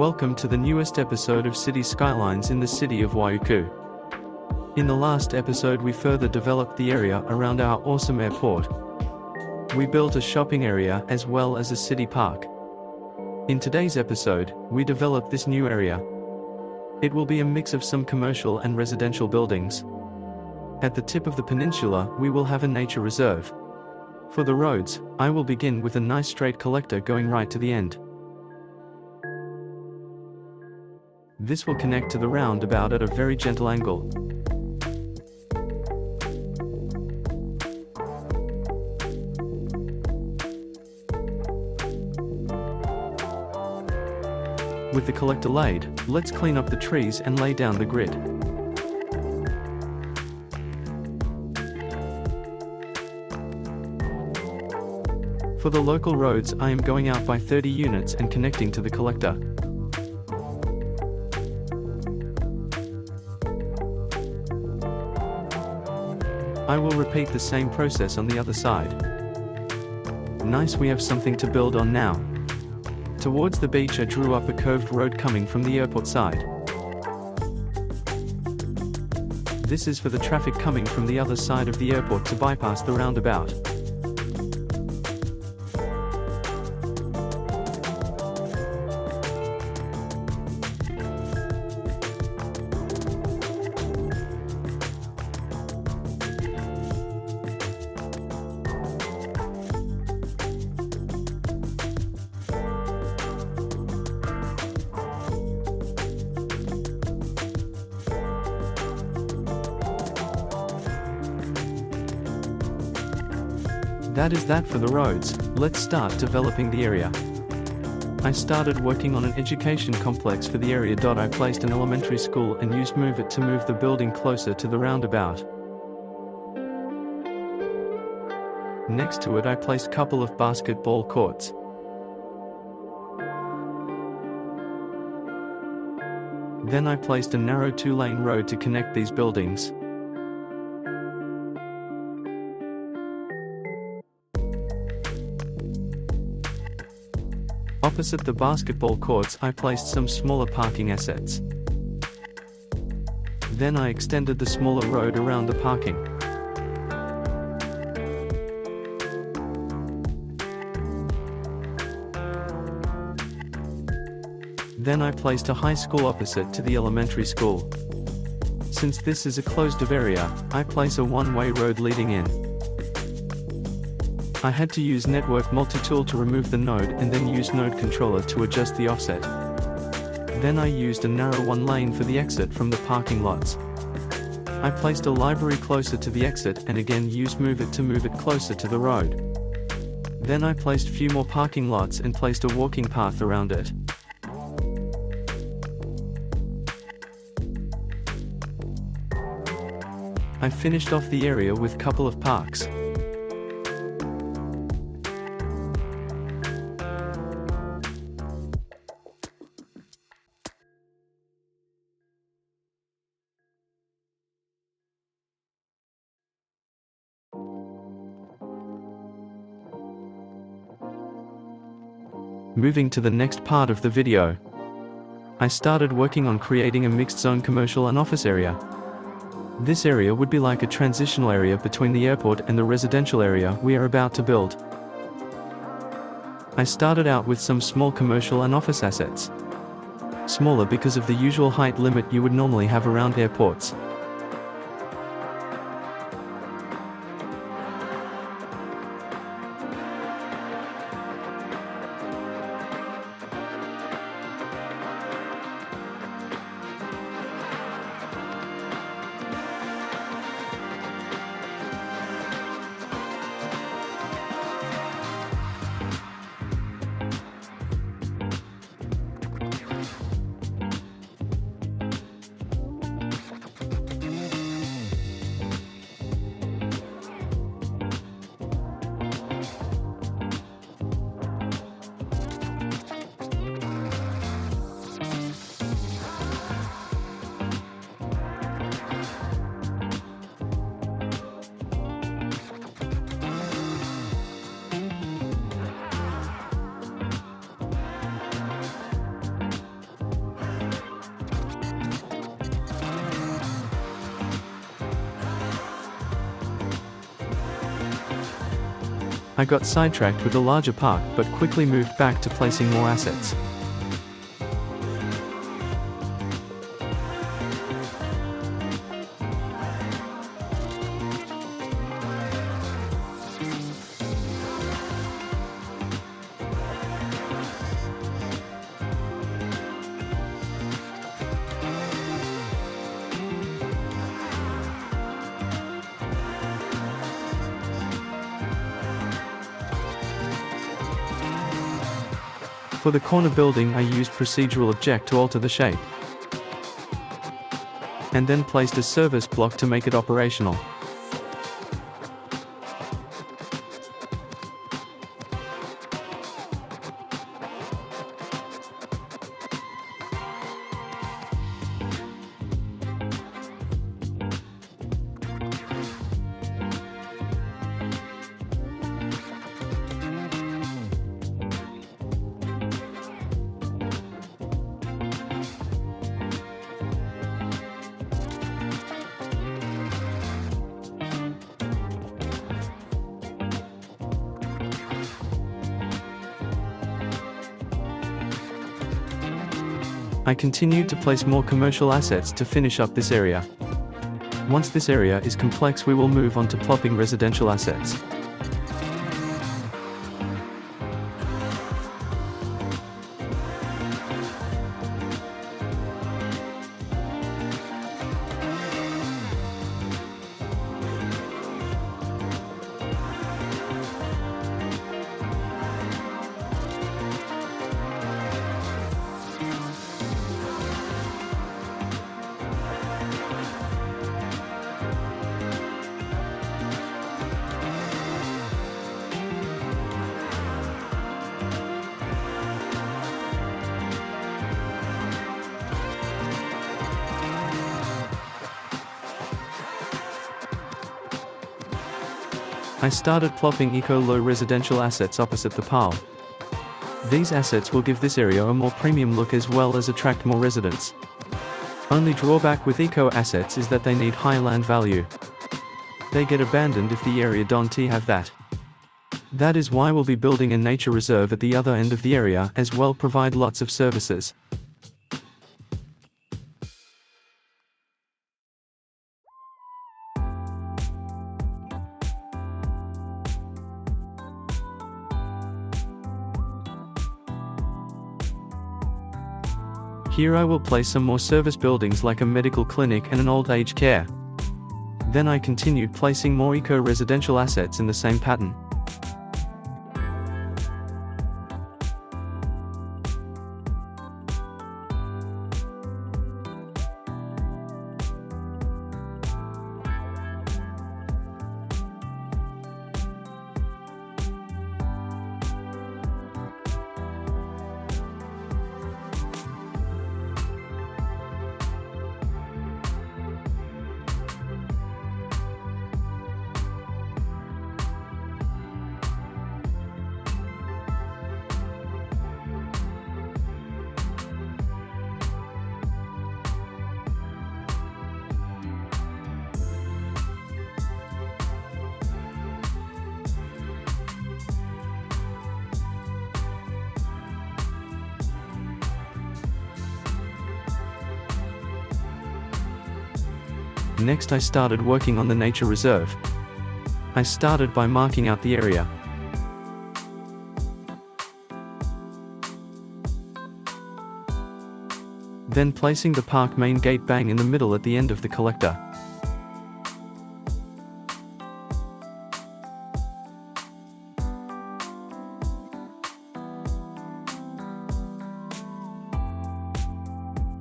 Welcome to the newest episode of City Skylines in the city of Waiuku. In the last episode we further developed the area around our awesome airport. We built a shopping area as well as a city park. In today's episode, we develop this new area. It will be a mix of some commercial and residential buildings. At the tip of the peninsula, we will have a nature reserve. For the roads, I will begin with a nice straight collector going right to the end. This will connect to the roundabout at a very gentle angle. With the collector laid, let's clean up the trees and lay down the grid. For the local roads, I am going out by 30 units and connecting to the collector. I will repeat the same process on the other side. Nice, we have something to build on now. Towards the beach I drew up a curved road coming from the airport side. This is for the traffic coming from the other side of the airport to bypass the roundabout. That is that for the roads. Let's start developing the area. I started working on an education complex for the area. I placed an elementary school and used Move It to move the building closer to the roundabout. Next to it I placed a couple of basketball courts. Then I placed a narrow 2-lane road to connect these buildings. Opposite the basketball courts I placed some smaller parking assets. Then I extended the smaller road around the parking. Then I placed a high school opposite to the elementary school. Since this is a closed-off area, I place a one-way road leading in. I had to use Network Multi-Tool to remove the node and then use Node Controller to adjust the offset. Then I used a narrow one lane for the exit from the parking lots. I placed a library closer to the exit and again used Move It to move it closer to the road. Then I placed few more parking lots and placed a walking path around it. I finished off the area with couple of parks. Moving to the next part of the video. I started working on creating a mixed zone commercial and office area. This area would be like a transitional area between the airport and the residential area we are about to build. I started out with some small commercial and office assets. Smaller because of the usual height limit you would normally have around airports. I got sidetracked with a larger park but quickly moved back to placing more assets. For the corner building I used procedural object to alter the shape, and then placed a service block to make it operational. I continued to place more commercial assets to finish up this area. Once this area is complex, we will move on to plopping residential assets. I started plopping eco-low residential assets opposite the pile. These assets will give this area a more premium look as well as attract more residents. Only drawback with eco assets is that they need high land value. They get abandoned if the area don't have that. That is why we'll be building a nature reserve at the other end of the area as well, provide lots of services. Here I will place some more service buildings like a medical clinic and an old age care. Then I continued placing more eco-residential assets in the same pattern. Next I started working on the nature reserve. I started by marking out the area. Then placing the park main gate bang in the middle at the end of the collector.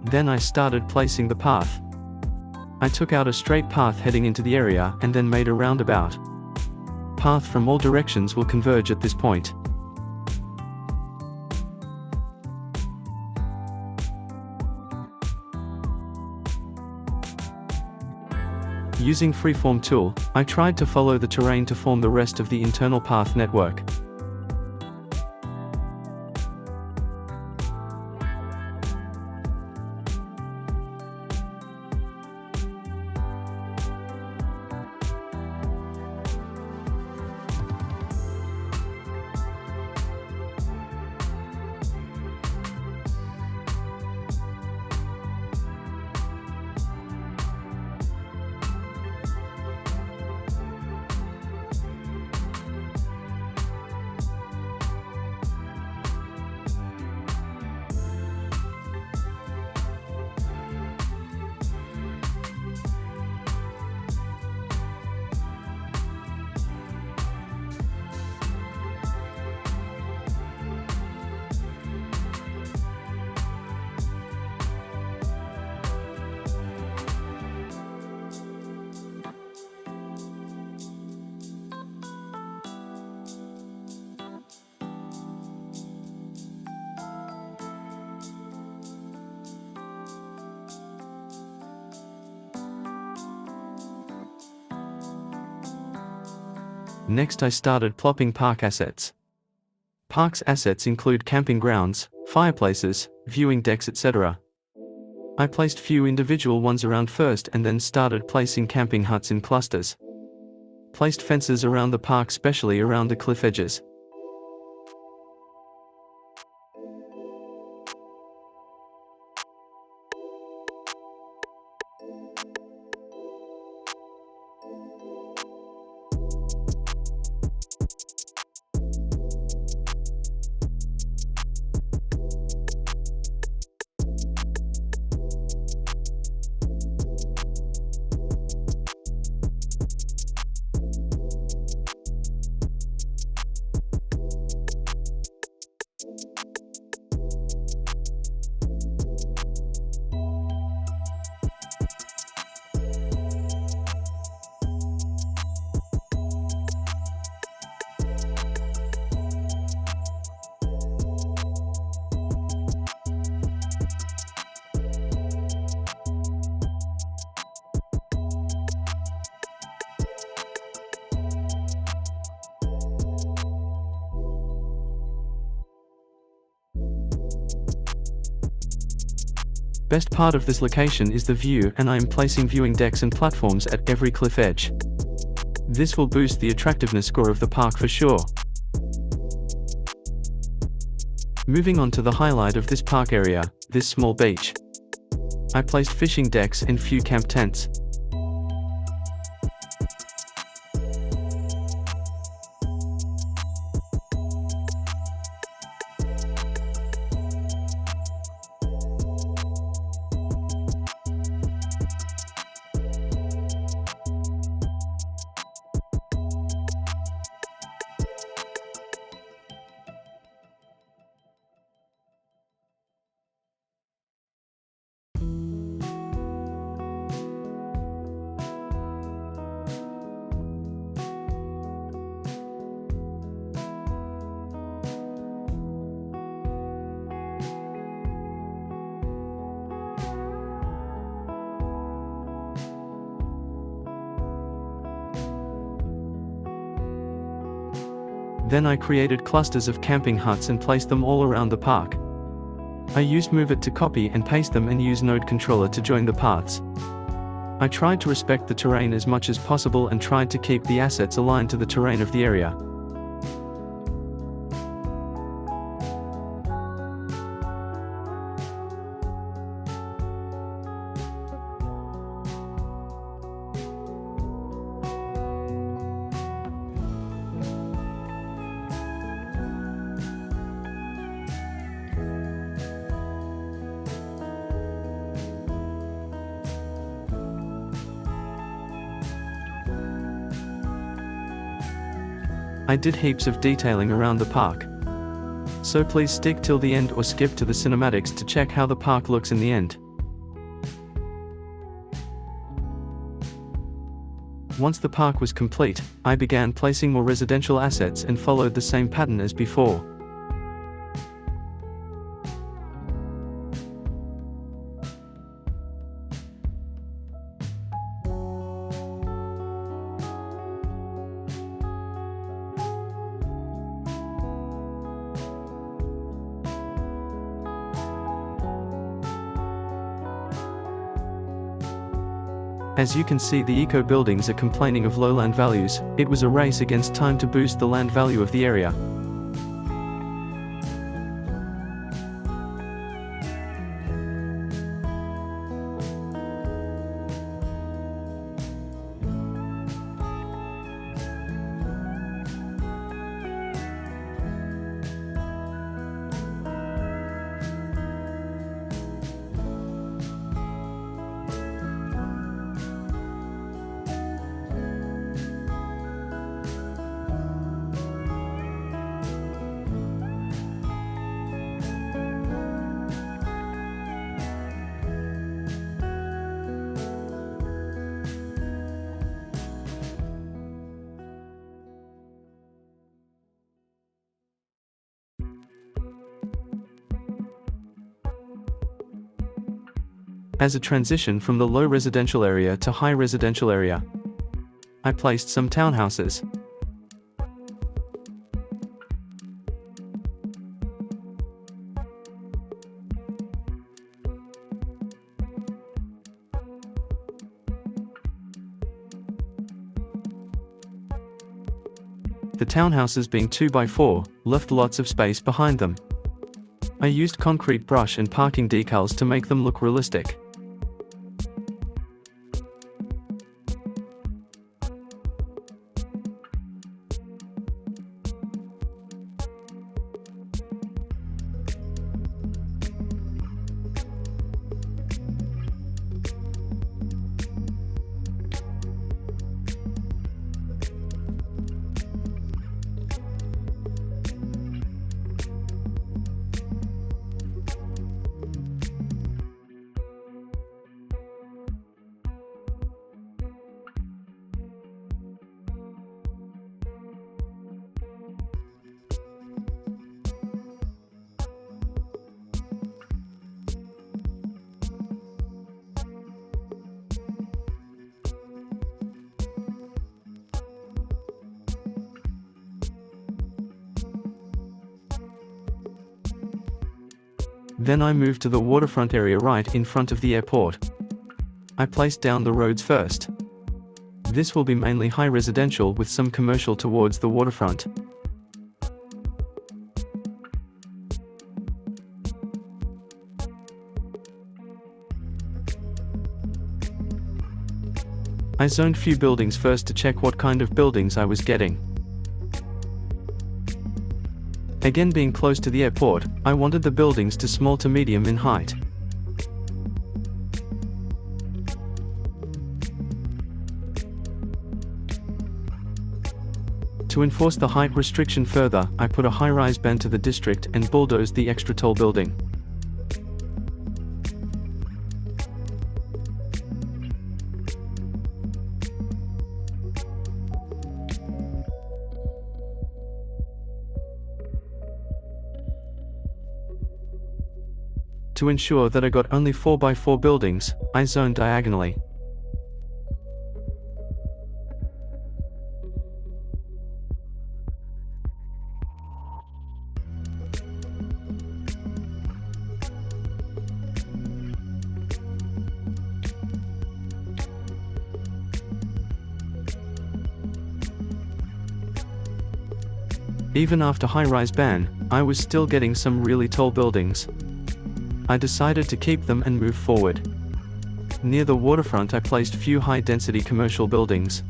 Then I started placing the path. I took out a straight path heading into the area and then made a roundabout. Path from all directions will converge at this point. Using freeform tool, I tried to follow the terrain to form the rest of the internal path network. Next I started plopping park assets. Park's assets include camping grounds, fireplaces, viewing decks, etc. I placed few individual ones around first and then started placing camping huts in clusters. Placed fences around the park, especially around the cliff edges. Best part of this location is the view, and I am placing viewing decks and platforms at every cliff edge. This will boost the attractiveness score of the park for sure. Moving on to the highlight of this park area, this small beach. I placed fishing decks and few camp tents. Then I created clusters of camping huts and placed them all around the park. I used Move It to copy and paste them and use Node Controller to join the paths. I tried to respect the terrain as much as possible and tried to keep the assets aligned to the terrain of the area. I did heaps of detailing around the park. So please stick till the end or skip to the cinematics to check how the park looks in the end. Once the park was complete, I began placing more residential assets and followed the same pattern as before. As you can see, the eco buildings are complaining of low land values. It was a race against time to boost the land value of the area. As a transition from the low residential area to high residential area, I placed some townhouses. The townhouses, being 2x4, left lots of space behind them. I used concrete brush and parking decals to make them look realistic. Then I moved to the waterfront area right in front of the airport. I placed down the roads first. This will be mainly high residential with some commercial towards the waterfront. I zoned few buildings first to check what kind of buildings I was getting. Again, being close to the airport, I wanted the buildings to small to medium in height. To enforce the height restriction further, I put a high-rise band to the district and bulldozed the extra tall building. To ensure that I got only 4x4 buildings, I zoned diagonally. Even after high-rise ban, I was still getting some really tall buildings. I decided to keep them and move forward. Near the waterfront, I placed few high-density commercial buildings.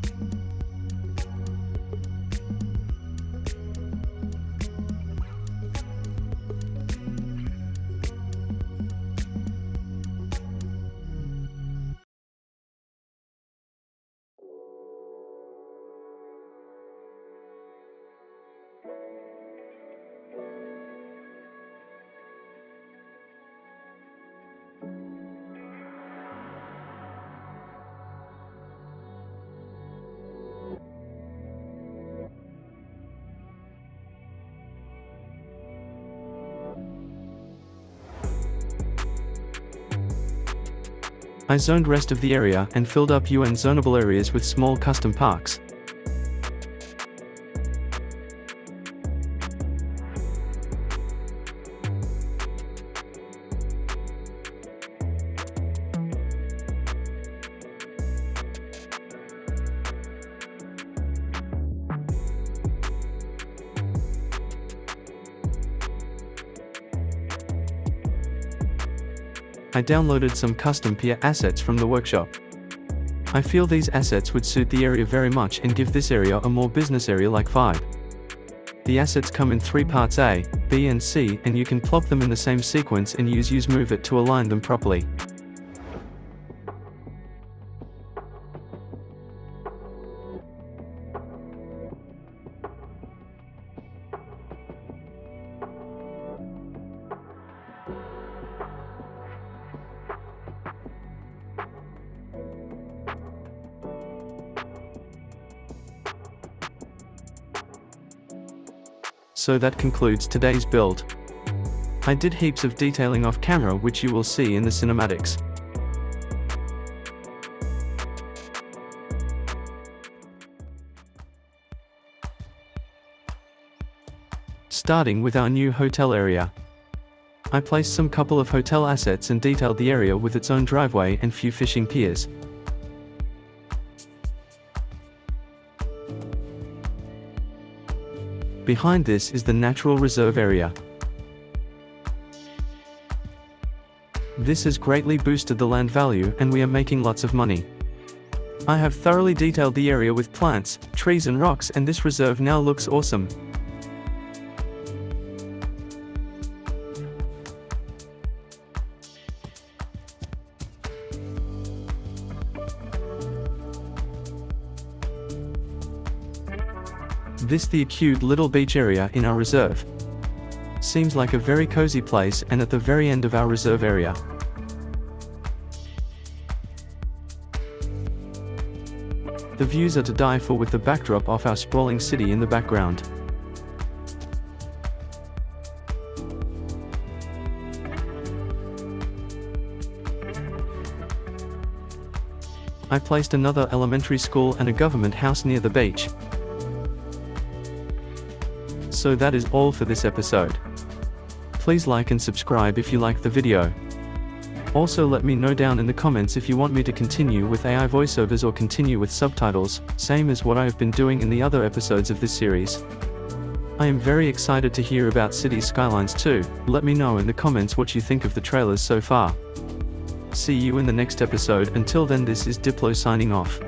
I zoned rest of the area and filled up UN zonable areas with small custom parks. I downloaded some custom pier assets from the workshop. I feel these assets would suit the area very much and give this area a more business area-like vibe. The assets come in 3 parts A, B and C, and you can plop them in the same sequence and use Move It to align them properly. So that concludes today's build. I did heaps of detailing off camera which you will see in the cinematics. Starting with our new hotel area. I placed some couple of hotel assets and detailed the area with its own driveway and few fishing piers. Behind this is the natural reserve area. This has greatly boosted the land value and we are making lots of money. I have thoroughly detailed the area with plants, trees and rocks, and this reserve now looks awesome. This the cute little beach area in our reserve. Seems like a very cozy place and at the very end of our reserve area. The views are to die for with the backdrop of our sprawling city in the background. I placed another elementary school and a government house near the beach. So that is all for this episode. Please like and subscribe if you like the video. Also let me know down in the comments if you want me to continue with AI voiceovers or continue with subtitles, same as what I have been doing in the other episodes of this series. I am very excited to hear about City Skylines too. Let me know in the comments what you think of the trailers so far. See you in the next episode. Until then, this is Diplo signing off.